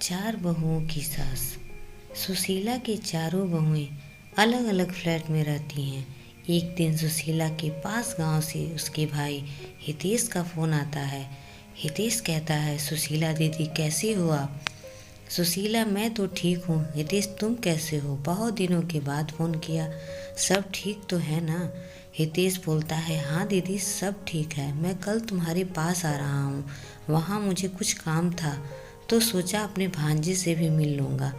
चार बहुओं की सास। सुशीला की चारों बहुएं अलग अलग फ्लैट में रहती हैं। एक दिन सुशीला के पास गांव से उसके भाई हितेश का फ़ोन आता है। हितेश कहता है, सुशीला दीदी कैसी हो आप? सुशीला, मैं तो ठीक हूँ। हितेश, तुम कैसे हो? बहुत दिनों के बाद फ़ोन किया, सब ठीक तो है ना? हितेश बोलता है, हाँ दीदी सब ठीक है। मैं कल तुम्हारे पास आ रहा हूँ, वहाँ मुझे कुछ काम था तो सोचा अपने भांजे से भी मिल लूँगा।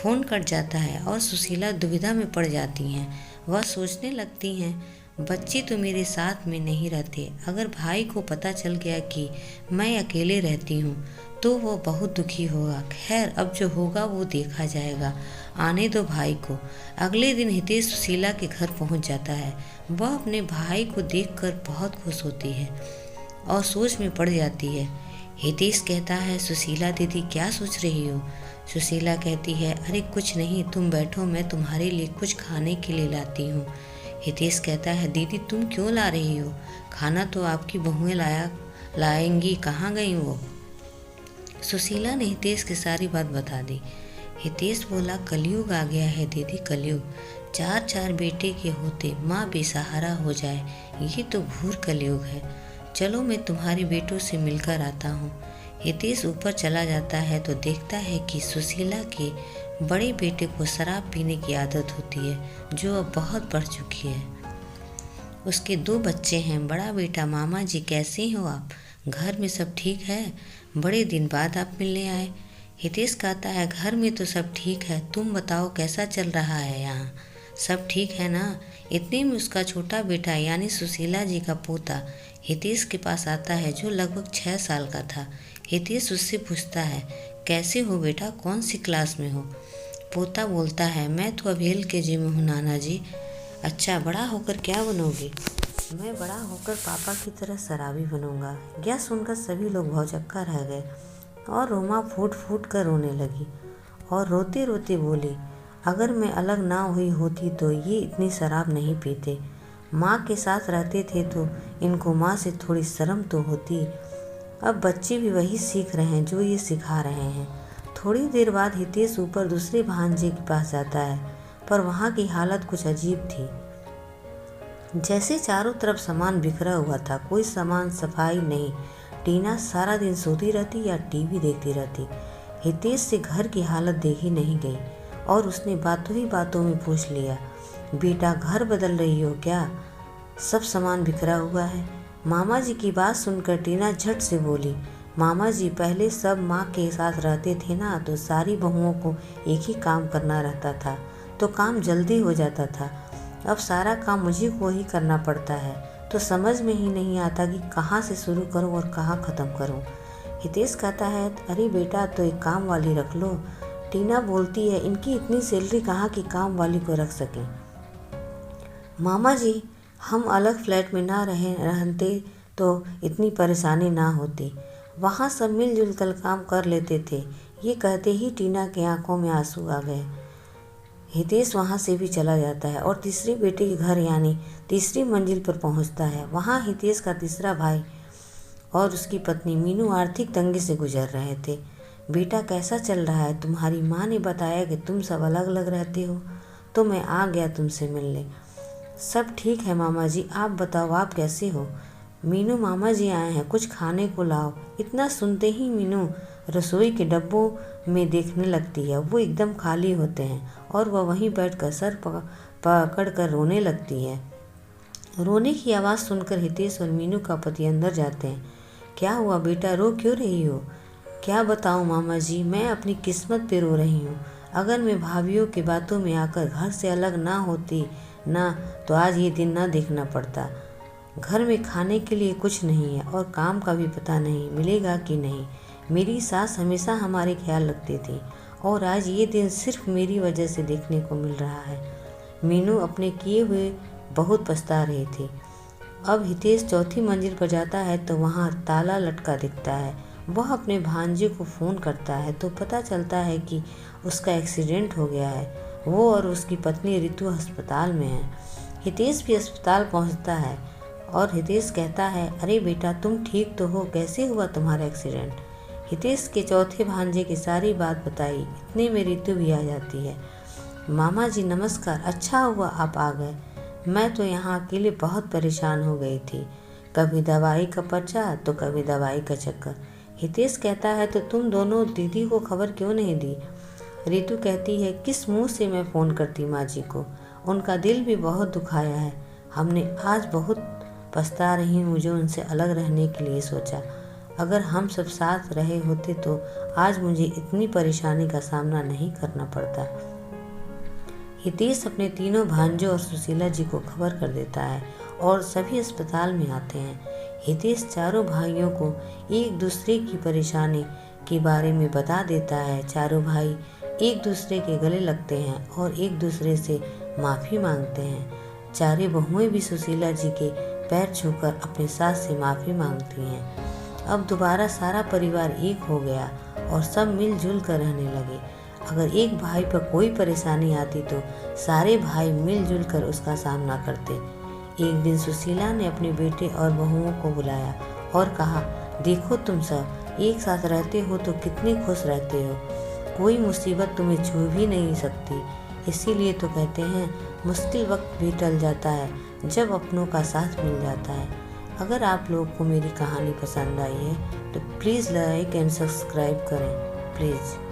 फ़ोन कट जाता है और सुशीला दुविधा में पड़ जाती हैं। वह सोचने लगती हैं, बच्चे तो मेरे साथ में नहीं रहते। अगर भाई को पता चल गया कि मैं अकेले रहती हूँ तो वो बहुत दुखी होगा। खैर, अब जो होगा वो देखा जाएगा, आने दो भाई को। अगले दिन हितेश सुशीला के घर पहुँच जाता है। वह अपने भाई को देखकर बहुत खुश होती है और सोच में पड़ जाती है। हितेश कहता है, सुशीला दीदी क्या सोच रही हो? सुशीला कहती है, अरे कुछ नहीं, तुम बैठो, मैं तुम्हारे लिए कुछ खाने के लिए लाती हूँ। हितेश कहता है, दीदी तुम क्यों ला रही हो? खाना तो आपकी बहुएं लाएंगी, कहाँ गई वो? सुशीला ने हितेश की सारी बात बता दी। हितेश बोला, कलयुग आ गया है दीदी, कलयुग। चार चार बेटे के होते माँ बेसहारा हो जाए, ये तो घोर कलयुग है। चलो मैं तुम्हारे बेटों से मिलकर आता हूँ। हितेश ऊपर चला जाता है तो देखता है कि सुशीला के बड़े बेटे को शराब पीने की आदत होती है, जो अब बहुत बढ़ चुकी है। उसके दो बच्चे हैं। बड़ा बेटा, मामा जी कैसे हो आप? घर में सब ठीक है? बड़े दिन बाद आप मिलने आए। हितेश कहता है, घर में तो सब ठीक है, तुम बताओ कैसा चल रहा है यहाँ? सब ठीक है ना? इतने में उसका छोटा बेटा यानी सुशीला जी का पोता हितेश के पास आता है, जो लगभग 6 साल का था। हितेश उससे पूछता है, कैसे हो बेटा, कौन सी क्लास में हो? पोता बोलता है, मैं तो अभी LKG में हूँ नाना जी। अच्छा, बड़ा होकर क्या बनोगे? मैं बड़ा होकर पापा की तरह शराबी बनूंगा। यह सुनकर सभी लोग भौचक्का रह गए और रोमा फूट फूट कर रोने लगी और रोते रोते बोली, अगर मैं अलग ना हुई होती तो ये इतनी शराब नहीं पीते। माँ के साथ रहते थे तो इनको माँ से थोड़ी शर्म तो होती। अब बच्चे भी वही सीख रहे हैं जो ये सिखा रहे हैं। थोड़ी देर बाद हितेश ऊपर दूसरे भांजे के पास जाता है, पर वहाँ की हालत कुछ अजीब थी। जैसे चारों तरफ सामान बिखरा हुआ था, कोई सामान सफाई नहीं। टीना सारा दिन सोती रहती या टीवी देखती रहती। हितेश से घर की हालत देखी नहीं गई और उसने बातों ही बातों में पूछ लिया, बेटा घर बदल रही हो क्या? सब सामान बिखरा हुआ है। मामा जी की बात सुनकर टीना झट से बोली, मामा जी पहले सब माँ के साथ रहते थे ना, तो सारी बहुओं को एक ही काम करना रहता था तो काम जल्दी हो जाता था। अब सारा काम मुझे को ही करना पड़ता है, तो समझ में ही नहीं आता कि कहाँ से शुरू करूँ और कहाँ ख़त्म करूँ। हितेश कहता है, अरे बेटा तो एक काम वाली रख लो। टीना बोलती है, इनकी इतनी सैलरी कहाँ की काम वाली को रख सकें। मामा जी, हम अलग फ्लैट में ना रहते तो इतनी परेशानी ना होती, वहाँ सब मिलजुल कर काम कर लेते थे। ये कहते ही टीना के आंखों में आंसू आ गए। हितेश वहाँ से भी चला जाता है और तीसरे बेटे के घर यानी तीसरी मंजिल पर पहुँचता है। वहाँ हितेश का तीसरा भाई और उसकी पत्नी मीनू आर्थिक तंगी से गुजर रहे थे। बेटा कैसा चल रहा है? तुम्हारी माँ ने बताया कि तुम सब अलग अलग रहते हो, तो मैं आ गया तुमसे मिलने। सब ठीक है मामा जी, आप बताओ आप कैसे हो? मीनू, मामा जी आए हैं, कुछ खाने को लाओ। इतना सुनते ही मीनू रसोई के डब्बों में देखने लगती है। वो एकदम खाली होते हैं और वह वहीं बैठकर सर पकड़ कर रोने लगती है। रोने की आवाज़ सुनकर हितेश और मीनू का पति अंदर जाते हैं। क्या हुआ बेटा, रो क्यों रही हो? क्या बताऊं मामा जी, मैं अपनी किस्मत पे रो रही हूँ। अगर मैं भाभीियों की बातों में आकर घर से अलग ना होती ना, तो आज ये दिन ना देखना पड़ता। घर में खाने के लिए कुछ नहीं है और काम का भी पता नहीं मिलेगा कि नहीं। मेरी सास हमेशा हमारे ख्याल रखती थी और आज ये दिन सिर्फ मेरी वजह से देखने को मिल रहा है। मीनू अपने किए हुए बहुत पछता रही थी। अब हितेश चौथी मंजिल पर जाता है तो वहाँ ताला लटका दिखता है। वह अपने भांजे को फ़ोन करता है तो पता चलता है कि उसका एक्सीडेंट हो गया है। वो और उसकी पत्नी रितु अस्पताल में है। हितेश भी अस्पताल पहुँचता है और हितेश कहता है, अरे बेटा तुम ठीक तो हो? कैसे हुआ तुम्हारा एक्सीडेंट? हितेश के चौथे भांजे की सारी बात बताई। इतने में रितु भी आ जाती है। मामा जी नमस्कार, अच्छा हुआ आप आ गए। मैं तो यहाँ अकेले बहुत परेशान हो गई थी, कभी दवाई का पर्चा तो कभी दवाई का चक्कर। हितेश कहता है तो तुम दोनों दीदी को खबर क्यों नहीं दी? रितु कहती है किस मुंह से मैं फ़ोन करती माँ जी को, उनका दिल भी बहुत दुखाया है। हमने आज बहुत पछता रही हूँ जो उनसे अलग रहने के लिए सोचा। अगर हम सब साथ रहे होते तो आज मुझे इतनी परेशानी का सामना नहीं करना पड़ता। हितेश अपने तीनों भांजों और सुशीला जी को खबर कर देता है और सभी अस्पताल में आते हैं। हितेश चारों भाइयों को एक दूसरे की परेशानी के बारे में बता देता है। चारों भाई एक दूसरे के गले लगते हैं और एक दूसरे से माफ़ी मांगते हैं। चारों बहुएं भी सुशीला जी के पैर छूकर अपने सास से माफ़ी मांगती हैं। अब दोबारा सारा परिवार एक हो गया और सब मिलजुल कर रहने लगे। अगर एक भाई पर कोई परेशानी आती तो सारे भाई मिलजुल कर उसका सामना करते। एक दिन सुशीला ने अपने बेटे और बहुओं को बुलाया और कहा, देखो तुम सब एक साथ रहते हो तो कितनी खुश रहते हो, कोई मुसीबत तुम्हें छू भी नहीं सकती। इसीलिए तो कहते हैं मुश्किल वक्त भी टल जाता है जब अपनों का साथ मिल जाता है। अगर आप लोग को मेरी कहानी पसंद आई है तो प्लीज़ लाइक एंड सब्सक्राइब करें प्लीज़।